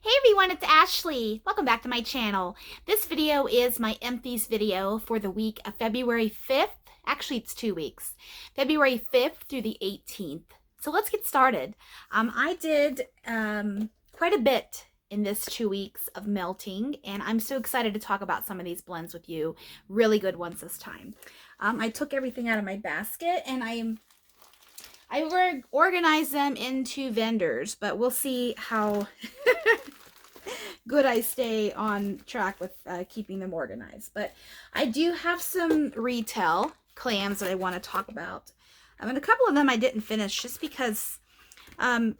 Hey everyone, it's Ashley. Welcome back to my channel. This video is my Empties video for the week of February 5th. Actually, it's 2 weeks. February 5th through the 18th. So let's get started. I did quite a bit in this 2 weeks of melting, and I'm so excited to talk about some of these blends with you. Really good ones this time. I took everything out of my basket, and I organized them into vendors, but we'll see how good I stay on track with keeping them organized. But I do have some retail clams that I want to talk about. And a couple of them I didn't finish just because some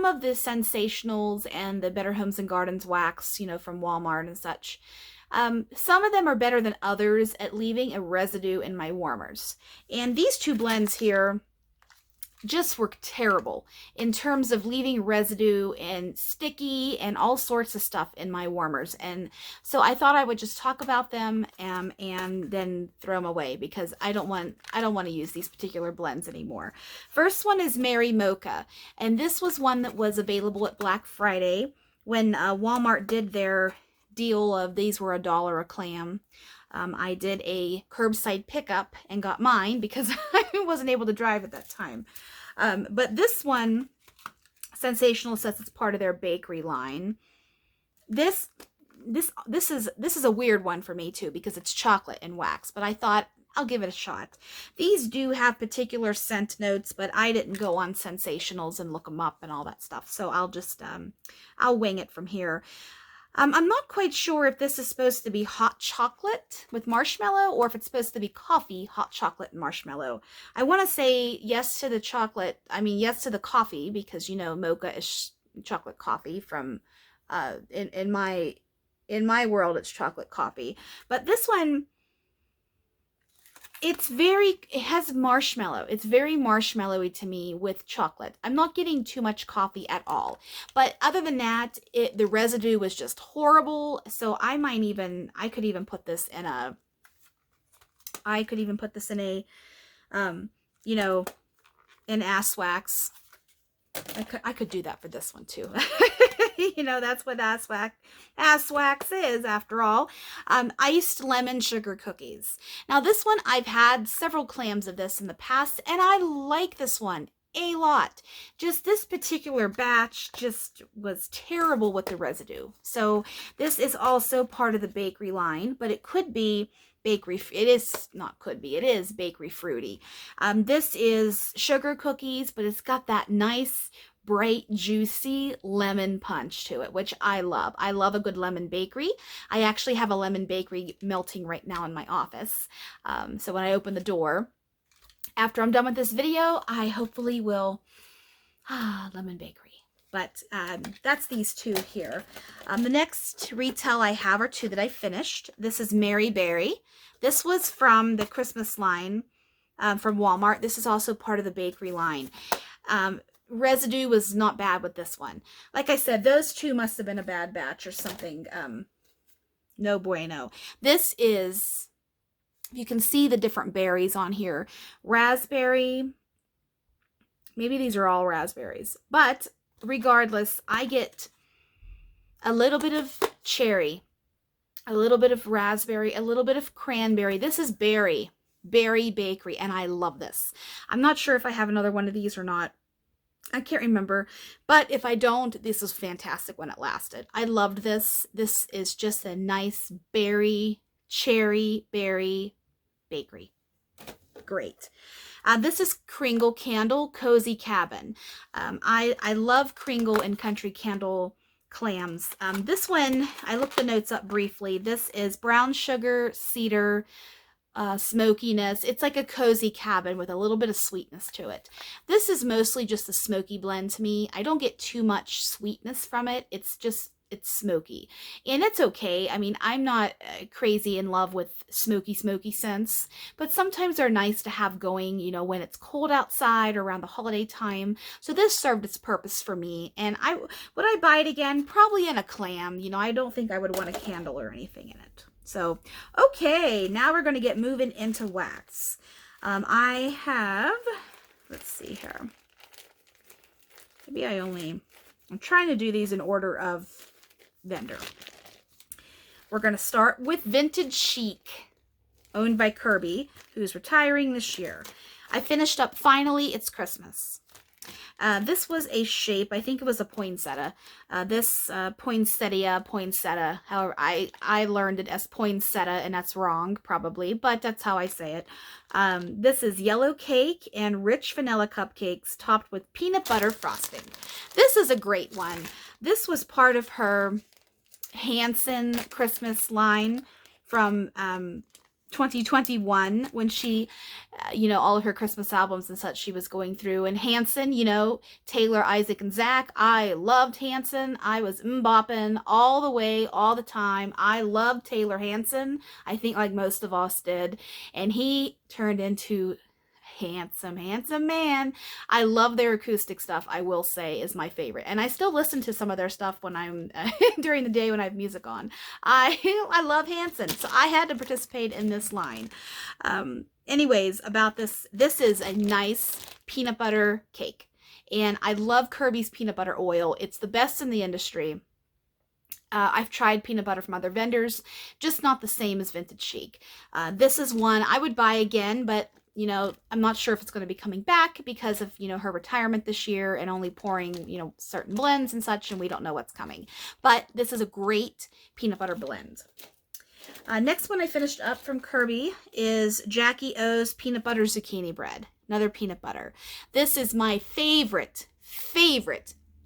of the Sensationals and the Better Homes and Gardens wax, you know, from Walmart and such, some of them are better than others at leaving a residue in my warmers. And these two blends here just were terrible in terms of leaving residue and sticky and all sorts of stuff in my warmers. And so I thought I would just talk about them and then throw them away because I don't want to use these particular blends anymore. First one is Mary Mocha, and this was one that was available at Black Friday when Walmart did their deal of these were $1 a clam. I did a curbside pickup and got mine because I wasn't able to drive at that time. But this one, Sensational, says it's part of their bakery line. This is a weird one for me too because it's chocolate and wax, but I thought I'll give it a shot. These do have particular scent notes, but I didn't go on Sensationals and look them up and all that stuff. So I'll just I'll wing it from here. I'm not quite sure if this is supposed to be hot chocolate with marshmallow or if it's supposed to be coffee, hot chocolate, and marshmallow. I want to say yes to the chocolate. I mean, yes to the coffee because, you know, mocha is chocolate coffee from, in my world, it's chocolate coffee. But this one, it has marshmallow. It's very marshmallowy to me with chocolate. I'm not getting too much coffee at all. But other than that, the residue was just horrible. So I could even put this in a, you know, an ass wax. I could do that for this one too. You know, that's what ass wax is after all. Iced lemon sugar cookies. Now this one, I've had several clams of this in the past and I like this one a lot. Just this particular batch just was terrible with the residue. So this is also part of the bakery line, but it could be bakery. It is bakery fruity. This is sugar cookies, but it's got that nice bright, juicy lemon punch to it, which I love. I love a good lemon bakery. I actually have a lemon bakery melting right now in my office. So when I open the door, after I'm done with this video, I hopefully will, lemon bakery. But that's these two here. The next retail I have are two that I finished. This is Mary Berry. This was from the Christmas line from Walmart. This is also part of the bakery line. Residue was not bad with this one. Like I said, those two must have been a bad batch or something. No bueno. This is, you can see the different berries on here. Raspberry. Maybe these are all raspberries. But regardless, I get a little bit of cherry, a little bit of raspberry, a little bit of cranberry. This is Berry Bakery, and I love this. I'm not sure if I have another one of these or not. I can't remember, but if I don't, this was fantastic when it lasted. I loved this. This is just a nice cherry berry bakery. Great. This is Kringle Candle Cozy Cabin. I love Kringle and Country Candle clams. This one, I looked the notes up briefly. This is brown sugar, cedar, smokiness. It's like a cozy cabin with a little bit of sweetness to it. This is mostly just a smoky blend to me. I don't get too much sweetness from it. It's smoky, and it's okay. I mean, I'm not crazy in love with smoky scents, but sometimes they're nice to have going, you know, when it's cold outside or around the holiday time. So this served its purpose for me, and would I buy it again? Probably in a clam. You know, I don't think I would want a candle or anything in it. So, okay, now we're going to get moving into wax. I have, let's see here. Maybe I only I'm trying to do these in order of vendor. We're going to start with Vintage Chic, owned by Kirby, who's retiring this year. I finished up Finally It's Christmas. This was a shape, I think it was a poinsettia. Poinsettia, however, I learned it as poinsettia, and that's wrong, probably, but that's how I say it. This is yellow cake and rich vanilla cupcakes topped with peanut butter frosting. This is a great one. This was part of her Hanson Christmas line from 2021 when she, all of her Christmas albums and such she was going through. And Hanson, Taylor, Isaac, and Zach. I loved Hanson. I was bopping all the way, all the time. I loved Taylor Hanson. I think like most of us did. And he turned into handsome man. I love their acoustic stuff, I will say, is my favorite. And I still listen to some of their stuff when I'm during the day when I have music on. I love Hanson, so I had to participate in this line. Anyways, about this is a nice peanut butter cake. And I love Kirby's peanut butter oil. It's the best in the industry. I've tried peanut butter from other vendors, just not the same as Vintage Chic. This is one I would buy again, but I'm not sure if it's going to be coming back because of, her retirement this year and only pouring, certain blends and such, and we don't know what's coming. But this is a great peanut butter blend. Next one I finished up from Kirby is Jackie O's Peanut Butter Zucchini Bread. Another peanut butter. This is my favorite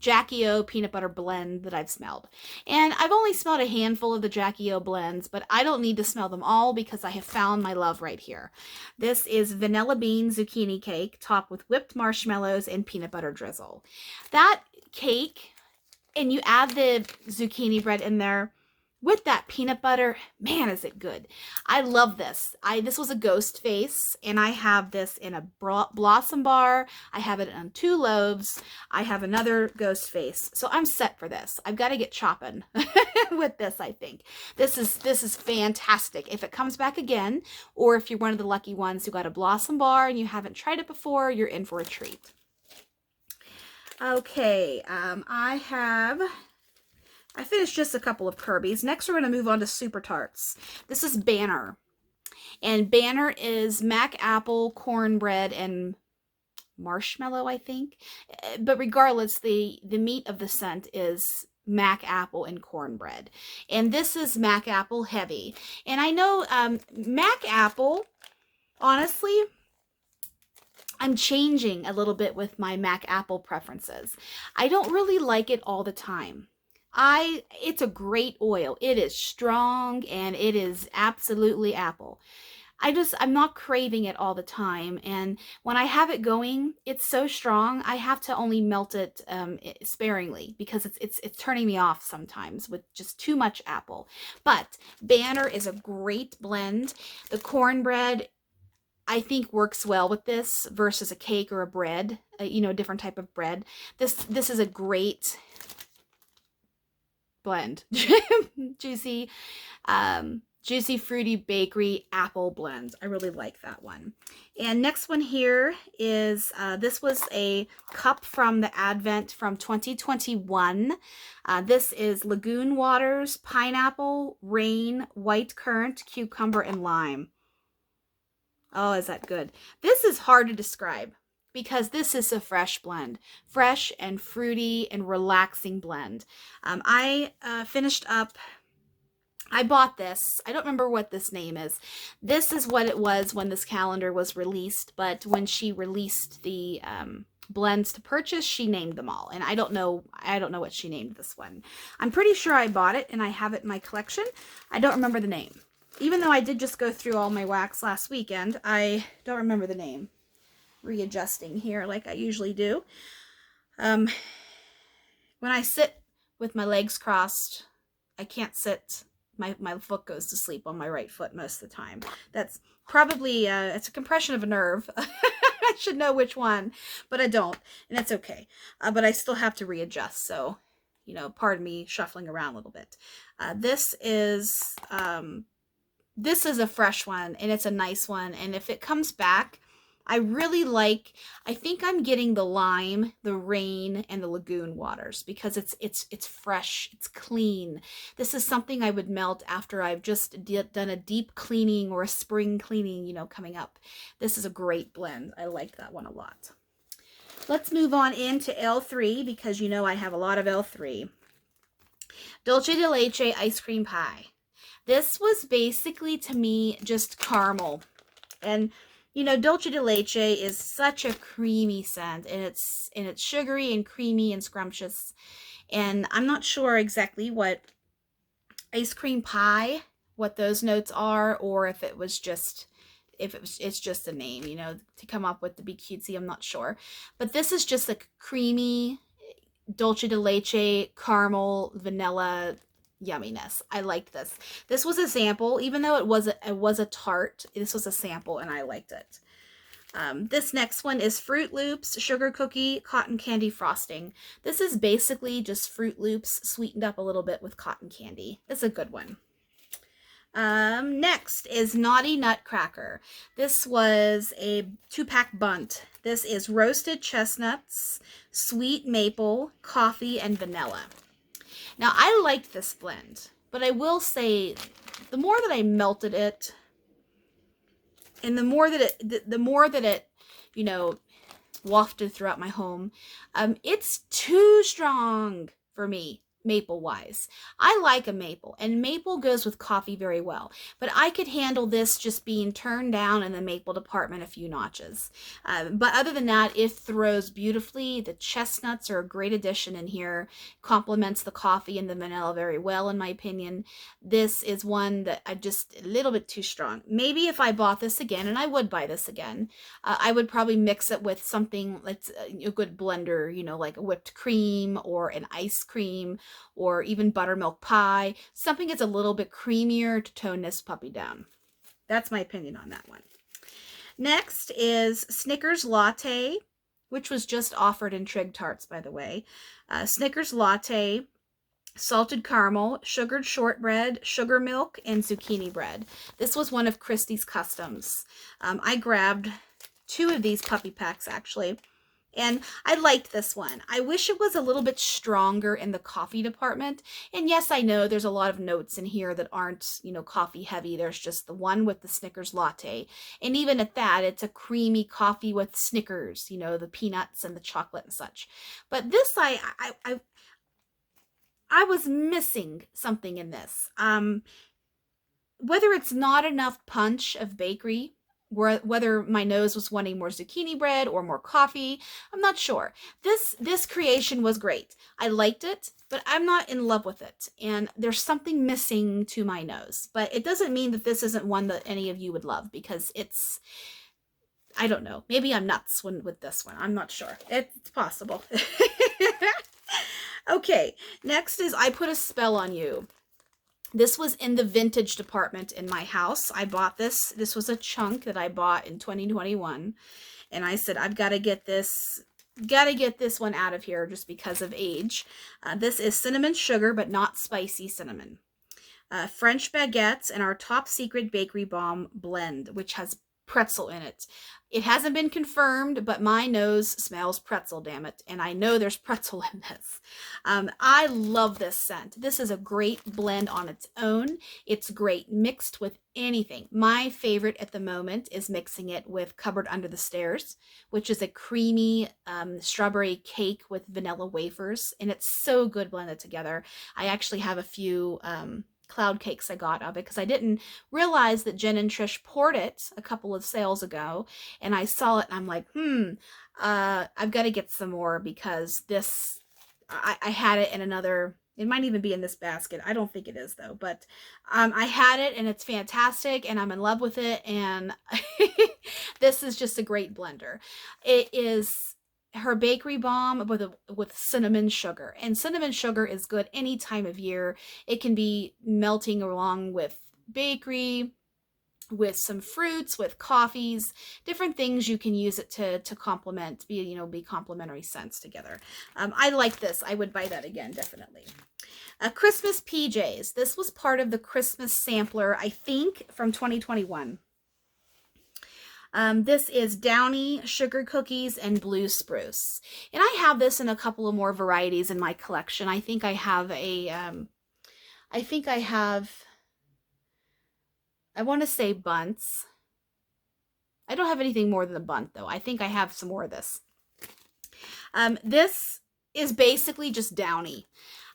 Jackie O peanut butter blend that I've smelled. And I've only smelled a handful of the Jackie O blends, but I don't need to smell them all because I have found my love right here. This is vanilla bean zucchini cake topped with whipped marshmallows and peanut butter drizzle. That cake, and you add the zucchini bread in there with that peanut butter, man, is it good. I love this. This was a ghost face, and I have this in a blossom bar. I have it on 2 loaves. I have another ghost face. So I'm set for this. I've got to get chopping with this, I think. This is fantastic. If it comes back again, or if you're one of the lucky ones who got a blossom bar and you haven't tried it before, you're in for a treat. Okay, I finished just a couple of Kirby's. Next, we're going to move on to Super Tarts. This is Banner. And Banner is Mac Apple, cornbread, and marshmallow, I think. But regardless, the meat of the scent is Mac Apple and cornbread. And this is Mac Apple heavy. And I know Mac Apple, honestly, I'm changing a little bit with my Mac Apple preferences. I don't really like it all the time. It's a great oil. It is strong and it is absolutely apple. I'm not craving it all the time. And when I have it going, it's so strong, I have to only melt it sparingly because it's turning me off sometimes with just too much apple. But Banner is a great blend. The cornbread, I think, works well with this versus a cake or a bread, a different type of bread. This is a great blend. Juicy, fruity bakery apple blend. I really like that one. And next one here is, this was a cup from the Advent from 2021. This is Lagoon Waters, pineapple, rain, white currant, cucumber, and lime. Oh, is that good? This is hard to describe because this is a fresh blend. Fresh and fruity and relaxing blend. I finished up, I bought this. I don't remember what this name is. This is what it was when this calendar was released, but when she released the blends to purchase, she named them all. And I don't know what she named this one. I'm pretty sure I bought it and I have it in my collection. I don't remember the name. Even though I did just go through all my wax last weekend, I don't remember the name. Readjusting here like I usually do. When I sit with my legs crossed, I can't sit. My foot goes to sleep on my right foot most of the time. That's probably, it's a compression of a nerve. I should know which one, but I don't, and it's okay. But I still have to readjust, so, pardon me shuffling around a little bit. This is a fresh one, and it's a nice one, and if it comes back, I really like, I think I'm getting the lime, the rain, and the lagoon waters because it's fresh, it's clean. This is something I would melt after I've just done a deep cleaning or a spring cleaning, you know, coming up. This is a great blend. I like that one a lot. Let's move on into L3 because you know I have a lot of L3. Dulce de leche ice cream pie. This was basically, to me, just caramel. And, you know, dulce de leche is such a creamy scent, and it's sugary and creamy and scrumptious. And I'm not sure exactly what ice cream pie, what those notes are, or if it was just, it's just a name, you know, to come up with, to be cutesy. I'm not sure. But this is just a creamy dulce de leche, caramel, vanilla yumminess. I liked this. This was a sample, even though it was a tart. This was a sample, and I liked it. This next one is Fruit Loops Sugar Cookie Cotton Candy Frosting. This is basically just Fruit Loops sweetened up a little bit with cotton candy. It's a good one. Next is Naughty Nutcracker. This was a 2-pack bunt. This is roasted chestnuts, sweet maple, coffee, and vanilla. Now, I liked this blend, but I will say the more that I melted it and the more that it, you know, wafted throughout my home, it's too strong for me, maple-wise. I like a maple, and maple goes with coffee very well, but I could handle this just being turned down in the maple department a few notches. But other than that, it throws beautifully. The chestnuts are a great addition in here, complements the coffee and the vanilla very well, in my opinion. This is one that I just, a little bit too strong. Maybe if I bought this again, and I would buy this again, I would probably mix it with something that's a good blender, you know, like a whipped cream or an ice cream, or even buttermilk pie, something that's a little bit creamier to tone this puppy down. That's my opinion on that one. Next is Snickers Latte, which was just offered in Trig Tarts, by the way. Snickers Latte, salted caramel, sugared shortbread, sugar milk, and zucchini bread. This was one of Christie's customs. I grabbed 2 of these puppy packs, actually. And I liked this one. I wish it was a little bit stronger in the coffee department. And yes, I know there's a lot of notes in here that aren't, you know, coffee heavy. There's just the one with the Snickers latte. And even at that, it's a creamy coffee with Snickers, you know, the peanuts and the chocolate and such. But this, I was missing something in this. Whether it's not enough punch of bakery, whether my nose was wanting more zucchini bread or more coffee, I'm not sure. This creation was great. I liked it, but I'm not in love with it. And there's something missing to my nose. But it doesn't mean that this isn't one that any of you would love, because it's, I don't know. Maybe I'm nuts with this one. I'm not sure. It's possible. Okay, next is I Put a Spell on You. This was in the vintage department in my house. I bought this. This was a chunk that I bought in 2021. And I said, I've got to get this one out of here just because of age. This is cinnamon sugar, but not spicy cinnamon. French baguettes and our top secret bakery bomb blend, which has pretzel in it. It hasn't been confirmed, but my nose smells pretzel, damn it. And I know there's pretzel in this. I love this scent. This is a great blend on its own. It's great mixed with anything. My favorite at the moment is mixing it with Cupboard Under the Stairs, which is a creamy strawberry cake with vanilla wafers. And it's so good blended together. I actually have a few cloud cakes I got of it because I didn't realize that Jen and Trish poured it a couple of sales ago, and I saw it and I'm like, I've got to get some more, because this, I had it in another, it might even be in this basket. I don't think it is though, but I had it and it's fantastic and I'm in love with it, and this is just a great blender. It is her bakery bomb with cinnamon sugar, and cinnamon sugar is good any time of year. It can be melting along with bakery, with some fruits, with coffees, different things you can use it to complement, be complementary scents together. I like this. I would buy that again, definitely. Christmas PJs. This was part of the Christmas sampler, I think, from 2021. This is Downy Sugar Cookies and Blue Spruce. And I have this in a couple of more varieties in my collection. I think I have I want to say bunts. I don't have anything more than a bunt though. I think I have some more of this. This is basically just Downy.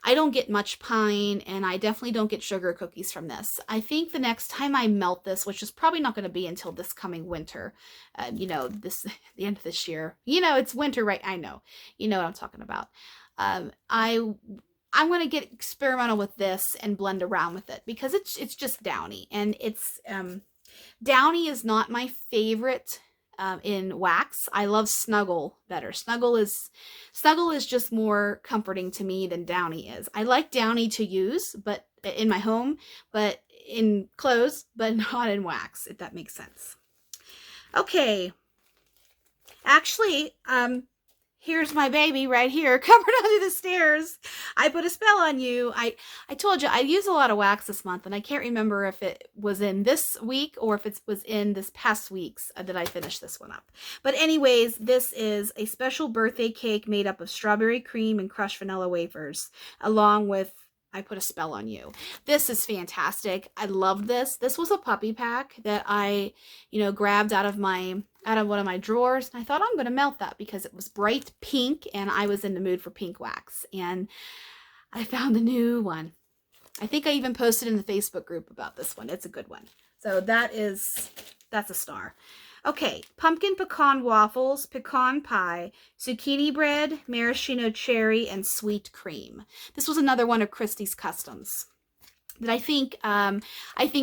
I don't get much pine, and I definitely don't get sugar cookies from this. I think the next time I melt this, which is probably not going to be until this coming winter, the end of this year. It's winter, right? I know. You know what I'm talking about. I'm going to get experimental with this and blend around with it because it's just Downy, and it's Downy is not my favorite in wax. I love Snuggle better. Snuggle is just more comforting to me than Downy is. I like Downy to use, but in my home, but in clothes, but not in wax, if that makes sense. Okay. Actually, here's my baby right here, covered under the stairs. I put a spell on you. I told you I use a lot of wax this month, and I can't remember if it was in this week or if it was in this past week's that I finished this one up. But anyways, this is a special birthday cake made up of strawberry cream and crushed vanilla wafers, along with I put a spell on you. This is fantastic. I love this. This was a puppy pack that I, grabbed out of one of my drawers. And I thought I'm going to melt that because it was bright pink and I was in the mood for pink wax. And I found a new one. I think I even posted in the Facebook group about this one. It's a good one. So that's a star. Okay, pumpkin pecan waffles, pecan pie, zucchini bread, maraschino cherry, and sweet cream. This was another one of Christy's customs that I think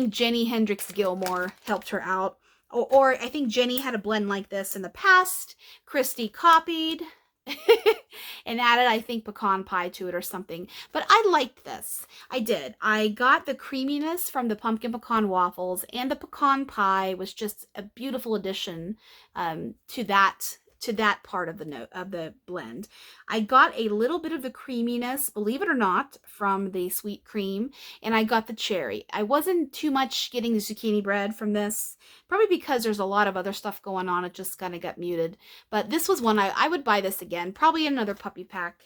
Jenny Hendricks Gilmore helped her out. Or I think Jenny had a blend like this in the past. Christy copied and added, I think, pecan pie to it or something. But I liked this. I did. I got the creaminess from the pumpkin pecan waffles, and the pecan pie was just a beautiful addition to that part of the blend. I got a little bit of the creaminess, believe it or not, from the sweet cream, and I got the cherry. I wasn't too much getting the zucchini bread from this, probably because there's a lot of other stuff going on. It just kind of got muted. But this was one I would buy this again, probably another puppy pack.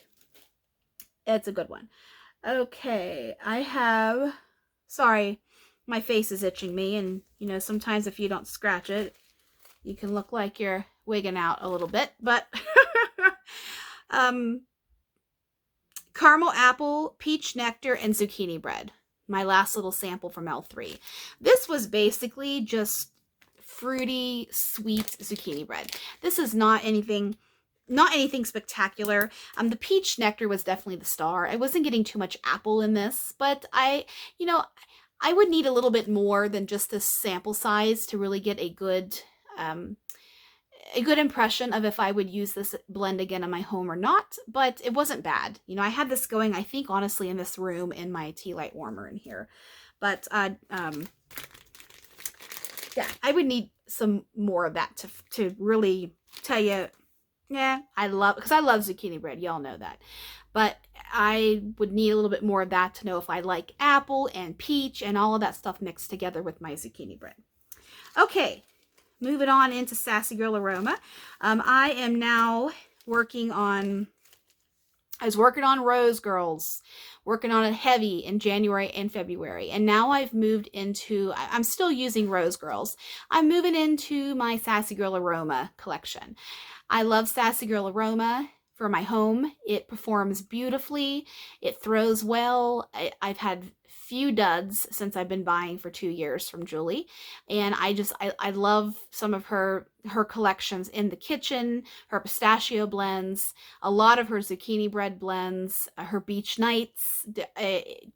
It's a good one. Okay, sorry, my face is itching me, and sometimes if you don't scratch it, you can look like you're wigging out a little bit, but caramel apple, peach nectar, and zucchini bread. My last little sample from L3. This was basically just fruity, sweet zucchini bread. This is not anything spectacular. The peach nectar was definitely the star. I wasn't getting too much apple in this, but I would need a little bit more than just this sample size to really get a good impression of if I would use this blend again in my home or not, but it wasn't bad. I had this going, I think, honestly, in this room in my tea light warmer in here. But, yeah, I would need some more of that to really tell you, yeah, because I love zucchini bread. Y'all know that. But I would need a little bit more of that to know if I like apple and peach and all of that stuff mixed together with my zucchini bread. Okay. Moving on into Sassy Girl Aroma. I am now working on Rose Girls, working on it heavy in January and February. And now I've moved into, I'm still using Rose Girls. I'm moving into my Sassy Girl Aroma collection. I love Sassy Girl Aroma for my home. It performs beautifully. It throws well. I've had few duds since I've been buying for 2 years from Julie, and I love some of her collections in the kitchen, her pistachio blends, a lot of her zucchini bread blends, her beach nights.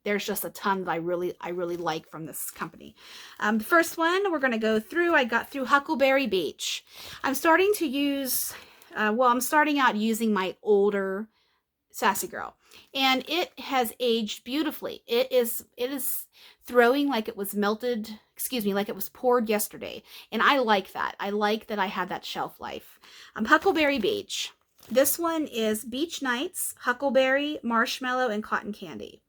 There's just a ton that I really like from this company. The first one we're going to go through, I got through Huckleberry Beach. I'm starting to use I'm starting out using my older Sassy Girl, and it has aged beautifully. It is throwing like it was melted, like it was poured yesterday, and I like that. I like that I have that shelf life. Huckleberry Beach. This one is Beach Nights, Huckleberry, Marshmallow, and Cotton Candy.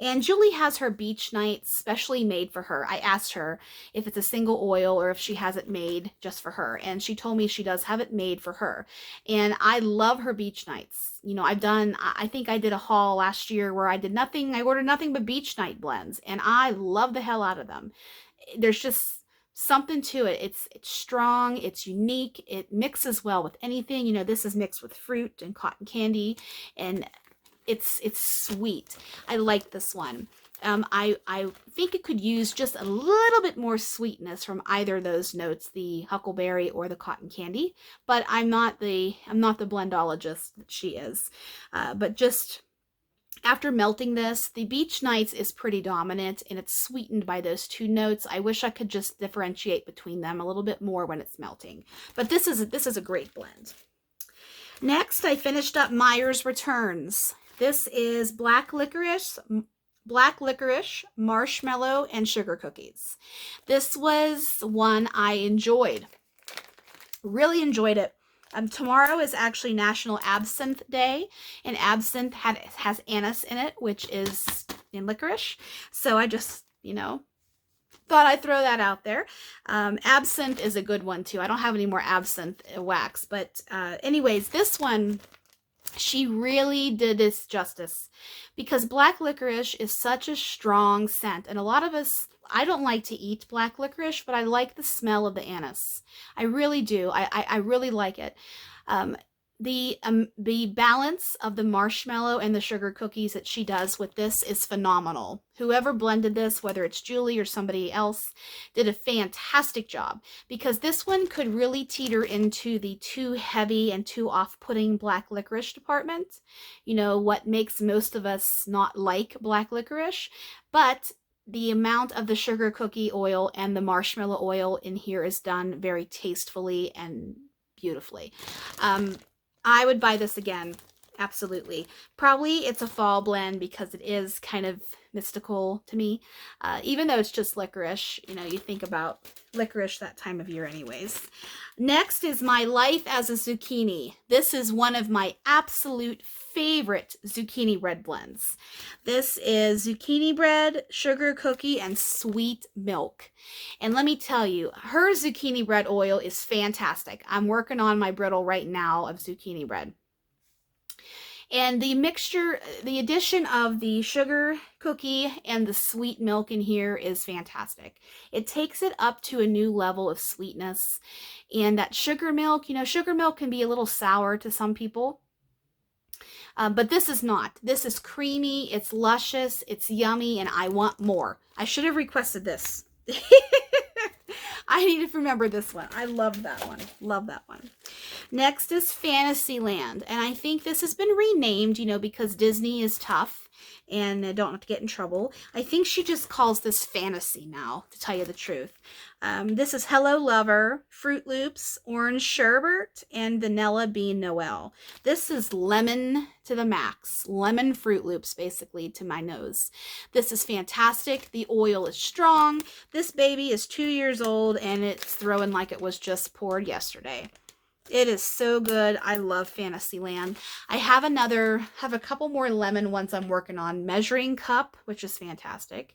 And Julie has her Beach Nights specially made for her. I asked her if it's a single oil or if she has it made just for her. And she told me she does have it made for her. And I love her Beach Nights. You know, I think I did a haul last year where I ordered nothing but Beach Night blends. And I love the hell out of them. There's just something to it. It's strong, it's unique, it mixes well with anything. You know, this is mixed with fruit and cotton candy, and it's sweet. I like this one. I think it could use just a little bit more sweetness from either of those notes, the huckleberry or the cotton candy. But I'm not the blendologist that she is. But just after melting this, the Beach Nights is pretty dominant, and it's sweetened by those two notes. I wish I could just differentiate between them a little bit more when it's melting. But this is a great blend. Next, I finished up Meyer's Returns. This is black licorice, marshmallow, and sugar cookies. This was one I enjoyed. Really enjoyed it. Tomorrow is actually National Absinthe Day, and absinthe has anise in it, which is in licorice. So I just, you know, thought I'd throw that out there. Absinthe is a good one too. I don't have any more absinthe wax, but anyways, this one, she really did this justice, because black licorice is such a strong scent, and a lot of us, I don't like to eat black licorice, but I like the smell of the anise. I really do. I really like it. The balance of the marshmallow and the sugar cookies that she does with this is phenomenal. Whoever blended this, whether it's Julie or somebody else, did a fantastic job, because this one could really teeter into the too heavy and too off-putting black licorice department. You know, what makes most of us not like black licorice, but the amount of the sugar cookie oil and the marshmallow oil in here is done very tastefully and beautifully. I would buy this again. Absolutely. Probably it's a fall blend because it is kind of mystical to me. Even though it's just licorice, you know, you think about licorice that time of year anyways. Next is My Life as a Zucchini. This is one of my absolute favorite zucchini bread blends. This is zucchini bread, sugar cookie, and sweet milk. And let me tell you, her zucchini bread oil is fantastic. I'm working on my brittle right now of zucchini bread. And the mixture, the addition of the sugar cookie and the sweet milk in here is fantastic. It takes it up to a new level of sweetness. And that sugar milk, you know, sugar milk can be a little sour to some people. But this is not. This is creamy, it's luscious, it's yummy, and I want more. I should have requested this. I need to remember this one. I love that one. Love that one. Next is Fantasyland. And I think this has been renamed, you know, because Disney is tough and don't have to get in trouble. I think she just calls this Fantasy now, to tell you the truth. This is Hello Lover, Fruit Loops, Orange Sherbet, and Vanilla Bean Noel. This is lemon to the max. Lemon Fruit Loops, basically, to my nose. This is fantastic. The oil is strong. This baby is 2 years old, and it's throwing like it was just poured yesterday. It is so good. I love Fantasyland. I have a couple more lemon ones I'm working on. Measuring Cup, which is fantastic.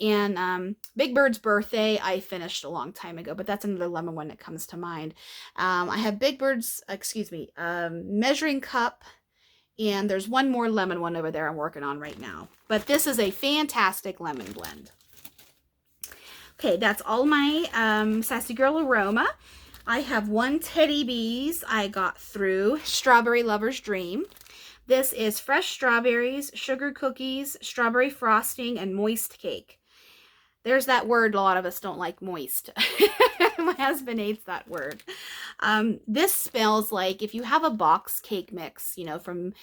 And Big Bird's Birthday, I finished a long time ago, but that's another lemon one that comes to mind. I have Measuring Cup, and there's one more lemon one over there I'm working on right now. But this is a fantastic lemon blend. Okay, that's all my Sassy Girl Aroma. I have one Teddy Bees I got through Strawberry Lover's Dream. This is fresh strawberries, sugar cookies, strawberry frosting, and moist cake. There's that word a lot of us don't like, moist. My husband hates that word. This smells like if you have a box cake mix, you know, from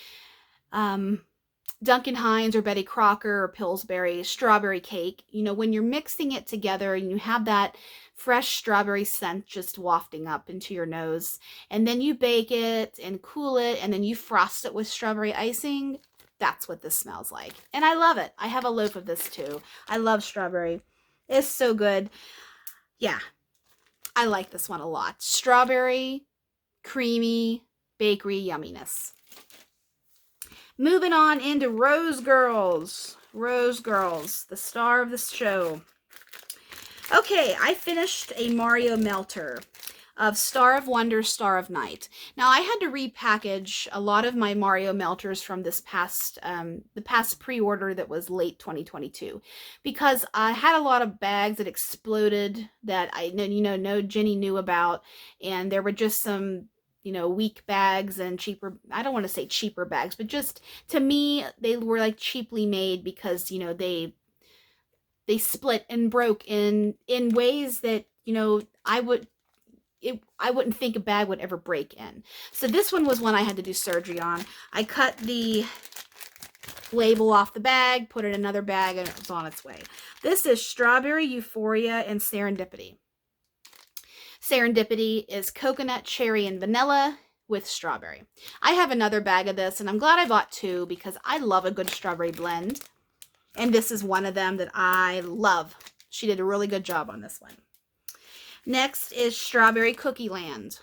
Duncan Hines or Betty Crocker or Pillsbury strawberry cake, you know, when you're mixing it together and you have that fresh strawberry scent just wafting up into your nose, and then you bake it and cool it, and then you frost it with strawberry icing, that's what this smells like. And I love it. I have a loaf of this too. I love strawberry. It's so good. Yeah, I like this one a lot. Strawberry, creamy, bakery yumminess. Moving on into Rose Girls. Rose Girls, the star of the show. Okay, I finished a Mario melter of Star of Wonder, Star of Night. Now, I had to repackage a lot of my Mario melters from this past, the past pre-order that was late 2022, because I had a lot of bags that exploded that no Jenny knew about, and there were just some, weak bags and cheaper, I don't want to say cheaper bags, but just, to me, they were like cheaply made because, they split and broke in ways that, I wouldn't think a bag would ever break in. So this one was one I had to do surgery on. I cut the label off the bag, put it in another bag, and it was on its way. This is Strawberry Euphoria and Serendipity. Serendipity is coconut, cherry, and vanilla with strawberry. I have another bag of this, and I'm glad I bought two because I love a good strawberry blend. And this is one of them that I love. She did a really good job on this one. Next is Strawberry Cookie Land.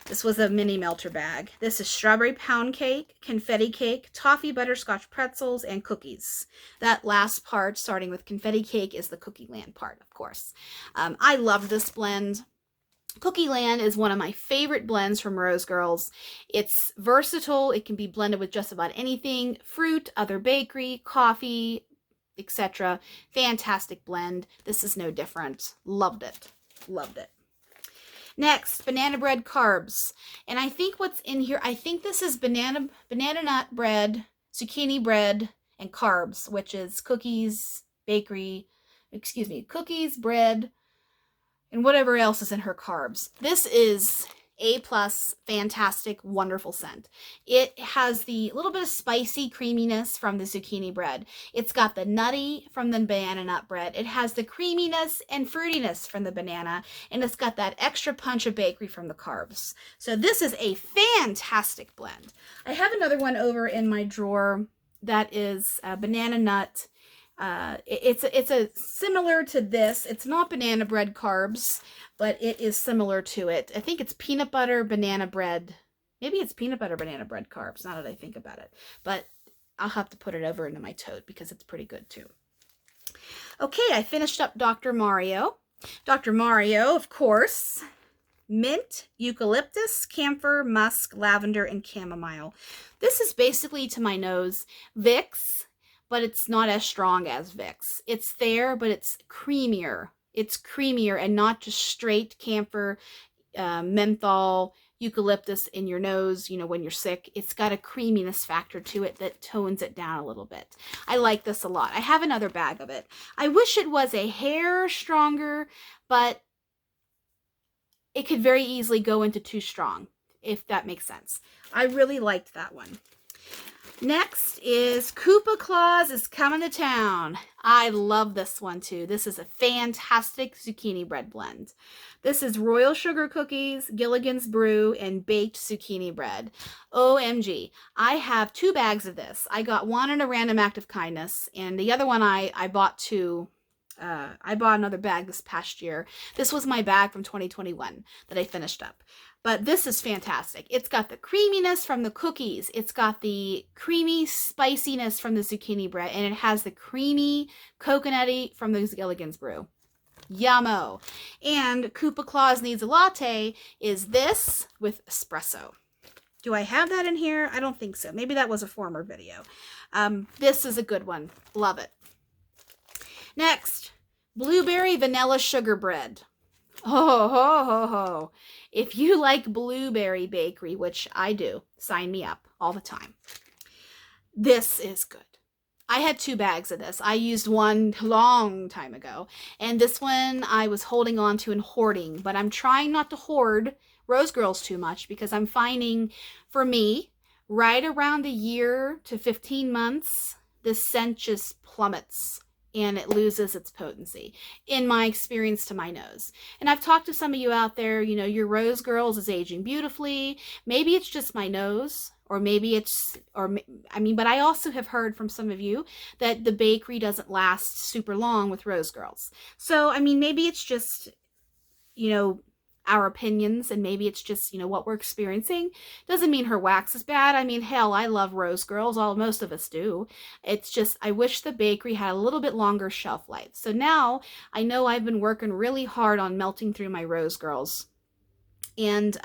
This was a mini melter bag. This is strawberry pound cake, confetti cake, toffee butterscotch pretzels, and cookies. That last part, starting with confetti cake, is the Cookie Land part, of course. I love this blend. Cookie Land is one of my favorite blends from Rose Girls. It's versatile. It can be blended with just about anything. Fruit, other bakery, coffee, etc. Fantastic blend. This is no different. Loved it. Loved it. Next, banana bread carbs. And I think what's in here, I think this is banana nut bread, zucchini bread, and carbs, which is cookies, cookies, bread, and whatever else is in her carbs. This is A+, fantastic, wonderful scent. It has the little bit of spicy creaminess from the zucchini bread. It's got the nutty from the banana nut bread. It has the creaminess and fruitiness from the banana, and it's got that extra punch of bakery from the carbs. So this is a fantastic blend. I have another one over in my drawer that is banana nut. It's a similar to this. It's not banana bread carbs, but it is similar to it. I think it's peanut butter banana bread. Maybe it's peanut butter banana bread carbs, now that I think about it. But I'll have to put it over into my tote because it's pretty good too. Okay, I finished up Dr. Mario. Dr. Mario, of course, mint, eucalyptus, camphor, musk, lavender, and chamomile. This is basically, to my nose, Vicks, but it's not as strong as Vicks. It's there, but it's creamier. It's creamier and not just straight camphor, menthol, eucalyptus in your nose, when you're sick. It's got a creaminess factor to it that tones it down a little bit. I like this a lot. I have another bag of it. I wish it was a hair stronger, but it could very easily go into too strong, if that makes sense. I really liked that one. Next is Koopa Claus is Coming to Town. I love this one too. This is a fantastic zucchini bread blend. This is royal sugar cookies, Gilligan's Brew, and baked zucchini bread. OMG. I have two bags of this. I got one in a random act of kindness, and the other one I bought two. I bought another bag this past year. This was my bag from 2021 that I finished up. But this is fantastic. It's got the creaminess from the cookies. It's got the creamy spiciness from the zucchini bread. And it has the creamy coconutty from the Gilligan's Brew. Yummo. And Koopa Claus Needs a Latte is this with espresso. Do I have that in here? I don't think so. Maybe that was a former video. This is a good one. Love it. Next, blueberry vanilla sugar bread. Oh, ho, ho, ho. If you like blueberry bakery, which I do, sign me up all the time. This is good. I had two bags of this. I used one long time ago, and this one I was holding on to and hoarding, but I'm trying not to hoard Rose Girls too much because I'm finding, for me, right around a year to 15 months, the scent just plummets and it loses its potency, in my experience, to my nose. And I've talked to some of you out there, your Rose Girls is aging beautifully. Maybe it's just my nose, or maybe it's, but I also have heard from some of you that the bakery doesn't last super long with Rose Girls. So, maybe it's just, our opinions, and maybe it's just, you know, what we're experiencing. Doesn't mean her wax is bad. I mean, hell, I love Rose Girls. Most of us do. It's just, I wish the bakery had a little bit longer shelf life. So now I know I've been working really hard on melting through my Rose Girls. And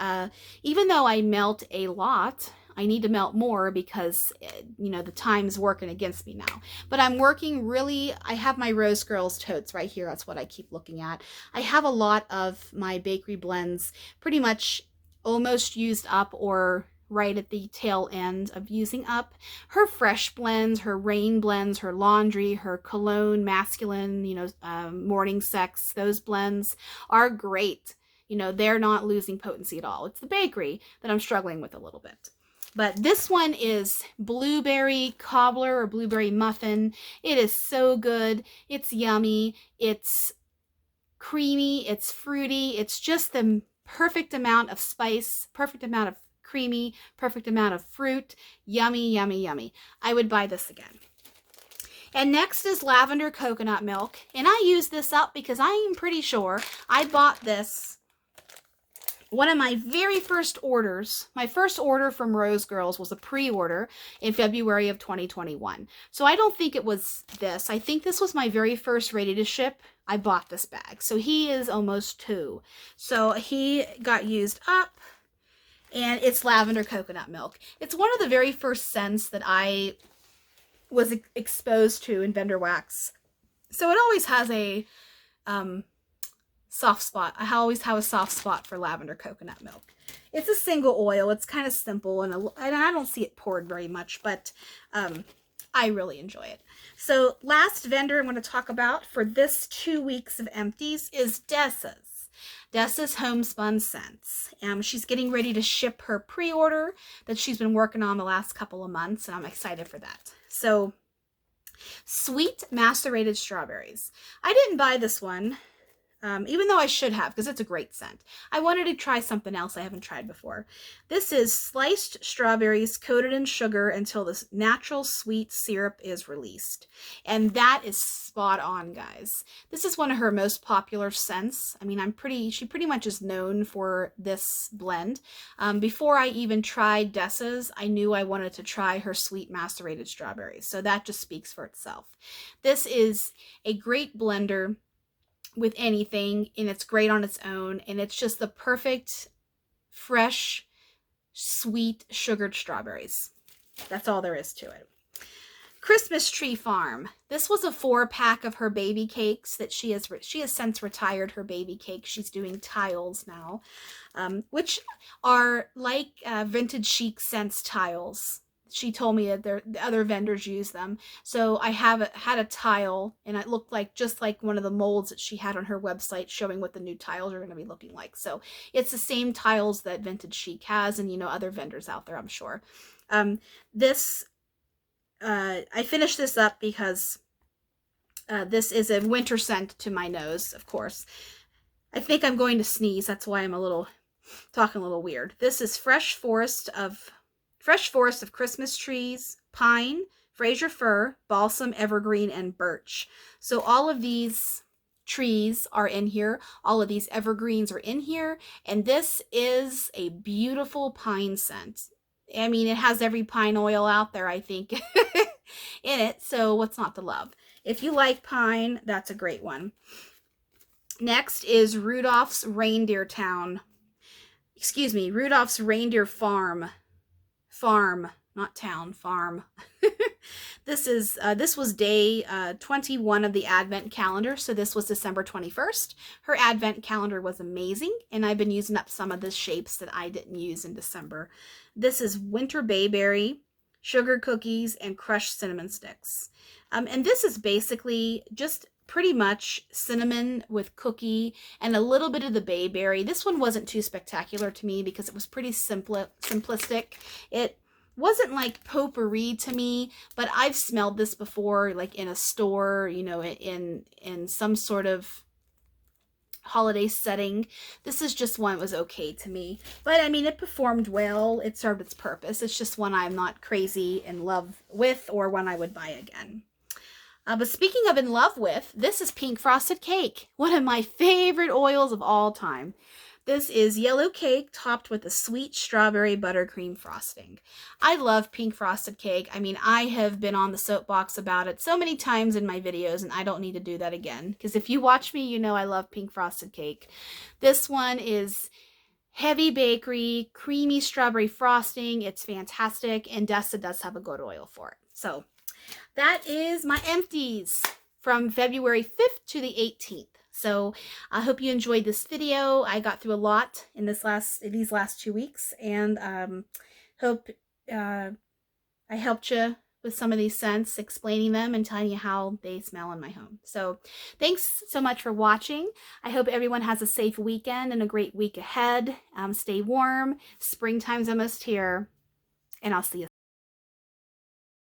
even though I melt a lot, I need to melt more because, you know, the time's working against me now. But I'm working really, I have my Rose Girls totes right here. That's what I keep looking at. I have a lot of my bakery blends pretty much almost used up or right at the tail end of using up. Her fresh blends, her rain blends, her laundry, her cologne, masculine, you know, morning sex, those blends are great. You know, they're not losing potency at all. It's the bakery that I'm struggling with a little bit. But this one is blueberry cobbler or blueberry muffin. It is so good. It's yummy. It's creamy. It's fruity. It's just the perfect amount of spice, perfect amount of creamy, perfect amount of fruit. Yummy, yummy, yummy. I would buy this again. And next is lavender coconut milk. And I use this up because I am pretty sure I bought this. One of my very first orders, my first order from Rose Girls was a pre-order in February of 2021. So I don't think it was this. I think this was my very first ready to ship. I bought this bag. So he is almost 2. So he got used up, and it's lavender coconut milk. It's one of the very first scents that I was exposed to in vendor wax. So it always has a soft spot. I always have a soft spot for lavender coconut milk. It's a single oil. It's kind of simple, and I don't see it poured very much, but I really enjoy it. So last vendor I'm going to talk about for this 2 weeks of Empties is Dessa's Homespun Scents. She's getting ready to ship her pre-order that she's been working on the last couple of months, and I'm excited for that. So, sweet macerated strawberries. I didn't buy this one. Even though I should have, because it's a great scent. I wanted to try something else I haven't tried before. This is sliced strawberries coated in sugar until this natural sweet syrup is released. And that is spot on, guys. This is one of her most popular scents. I mean, she pretty much is known for this blend. Before I even tried Dessa's, I knew I wanted to try her sweet macerated strawberries. So that just speaks for itself. This is a great blender with anything, and it's great on its own, and it's just the perfect fresh sweet sugared strawberries. That's all there is to it. Christmas Tree Farm. This was a 4-pack of her baby cakes that she has since retired her baby cakes. She's doing tiles now, which are like vintage chic scents tiles. She told me that the other vendors use them. So I had a tile, and it looked like just like one of the molds that she had on her website showing what the new tiles are going to be looking like. So it's the same tiles that Vintage Chic has, and, you know, other vendors out there, I'm sure. I finished this up because this is a winter scent to my nose, of course. I think I'm going to sneeze. That's why I'm talking a little weird. This is Fresh Forest of Christmas trees, pine, Fraser fir, balsam, evergreen, and birch. So all of these trees are in here. All of these evergreens are in here. And this is a beautiful pine scent. I mean, it has every pine oil out there, I think, in it. So what's not to love? If you like pine, that's a great one. Next is Rudolph's Reindeer Farm, not town, farm. This was day 21 of the Advent calendar, so this was December 21st. Her Advent calendar was amazing, and I've been using up some of the shapes that I didn't use in December. This is Winter Bayberry, sugar cookies, and crushed cinnamon sticks. And this is basically just pretty much cinnamon with cookie and a little bit of the bayberry. This one wasn't too spectacular to me because it was pretty simplistic. It wasn't like potpourri to me, but I've smelled this before, like in a store, you know, in some sort of holiday setting. This is just one that was okay to me. But I mean, it performed well. It served its purpose. It's just one I'm not crazy in love with or one I would buy again. But speaking of in love with, this is Pink Frosted Cake, one of my favorite oils of all time. This is yellow cake topped with a sweet strawberry buttercream frosting. I love pink frosted cake. I mean, I have been on the soapbox about it so many times in my videos, and I don't need to do that again. Because if you watch me, you know I love pink frosted cake. This one is heavy bakery, creamy strawberry frosting. It's fantastic, and Dessa does have a good oil for it. So that is my empties from February 5th to the 18th. So I hope you enjoyed this video. I got through a lot in these last 2 weeks, and hope I helped you with some of these scents, explaining them and telling you how they smell in my home. So thanks so much for watching. I hope everyone has a safe weekend and a great week ahead. Stay warm. Springtime's almost here, and I'll see you